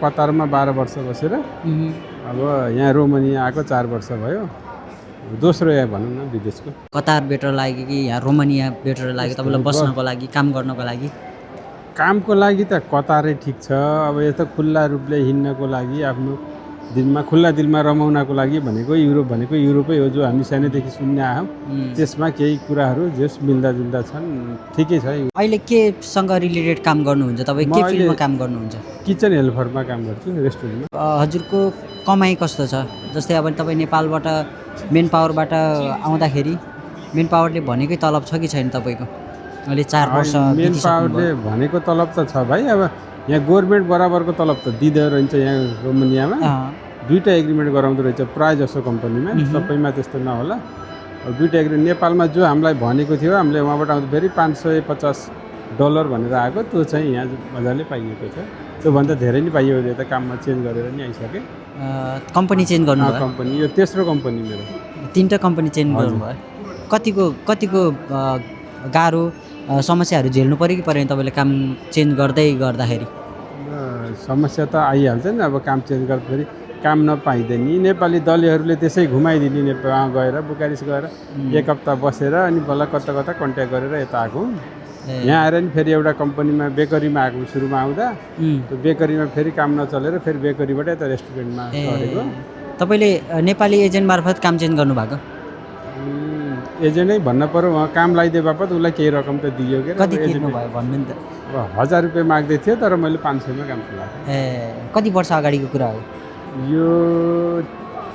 कतारमा 12 वर्ष बसेर अब यहाँ रोमानिया आएको 4 वर्ष भयो। दोस्रो या भनौँ न विदेशको। कतार बेटर लाग्यो कि यहाँ रोमानिया बेटर लाग्यो तपाईँलाई बस्नको लागि, काम गर्नको लागि? कामको लागि त कतारै ठिक छ। अब यस्तो खुल्ला रूपले हिँड्नको लागि, आफ्नो दिनमा खुल्ला दिलमा रमाउनको लागि भनेको युरोपै हो, जो हामी सानैदेखि सुन्ने आयौँ। त्यसमा केही कुराहरू जस मिल्दाजुल्दा छन्, ठिकै छ। अहिले केसँग रिलेटेड काम गर्नुहुन्छ तपाईँ? के फिल्डमा काम गर्नुहुन्छ? किचन हेल्परमा काम गर्छु रेस्टुरेन्टमा। हजुरको कमाइ कस्तो छ? जस्तै अब तपाईँ नेपालबाट मेन पावरबाट आउँदाखेरि मेन पावरले भनेकै तलब छ कि छैन तपाईँको? अहिले 4 वर्ष मेन पावरले भनेको तलब त छ भाइ। अब यहाँ गभर्मेन्ट बराबरको तलब त दिँदो रहन्छ। यहाँ रोमानियामा दुईवटा एग्रिमेन्ट गराउँदो रहेछ प्राय जसो कम्पनीमा, सबैमा त्यस्तो नहोला। दुईवटा एग्रिमेन्ट नेपालमा जो हामीलाई भनेको थियो, हामीले उहाँबाट आउँदाखेरि $550 भनेर आएको, त्यो चाहिँ यहाँ मजाले पाइएको छ। त्योभन्दा धेरै नै पाइयो। अहिले त काममा चेन्ज गरेर नि आइसकेँ। कम्पनी चेन्ज गर्नुभयो? कम्पनी यो तेस्रो कम्पनी मेरो। 3टा कम्पनी चेन्ज गर्नुभयो। कतिको गाह्रो समस्याहरू झेल्नु पऱ्यो कि परेन तपाईँले काम चेन्ज गर्दाखेरि? समस्या त आइहाल्छ नि। अब काम चेन्ज गर्दाखेरि काम नपाइँदैन नि। नेपाली दलीयहरूले त्यसै घुमाइदिने, नेपाल गएर बुकारेस्ट गएर 1 हप्ता बसेर अनि बल्ल कता कन्ट्याक्ट गरेर यता आएको। यहाँ आएर नि फेरि एउटा कम्पनीमा बेकरीमा आएको। सुरुमा आउँदा त्यो बेकरीमा फेरि काम नचलेर फेरि बेकरीबाट यता रेस्टुरेन्टमा चढेको। तपाईँले नेपाली एजेन्ट मार्फत काम चेन्ज गर्नुभएको? एजेन्टै भन्न पऱ्यो। उहाँ काम लगाइदिए बापत उसलाई केही रकम त दियो के। कति तिर्नुभयो भन्नु नि त? अब $1000 माग्दै थियो, तर मैले 500मा काम चलाएको। कति वर्ष अगाडिको कुरा हो यो?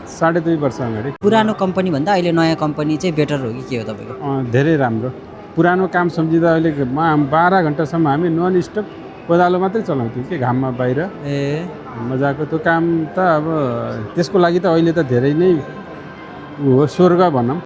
2.5 वर्ष अगाडि। पुरानो कम्पनी भन्दा अहिले नयाँ कम्पनी चाहिँ बेटर हो कि के हो तपाईँको? धेरै राम्रो। पुरानो काम सम्झिँदा अहिले 12 घन्टासम्म हामी नन स्टप कोदालो मात्रै चलाउँथ्यौँ कि घाममा बाहिर। मजाको त्यो काम त अब त्यसको लागि त अहिले त धेरै नै स्वर्ग भनौँ।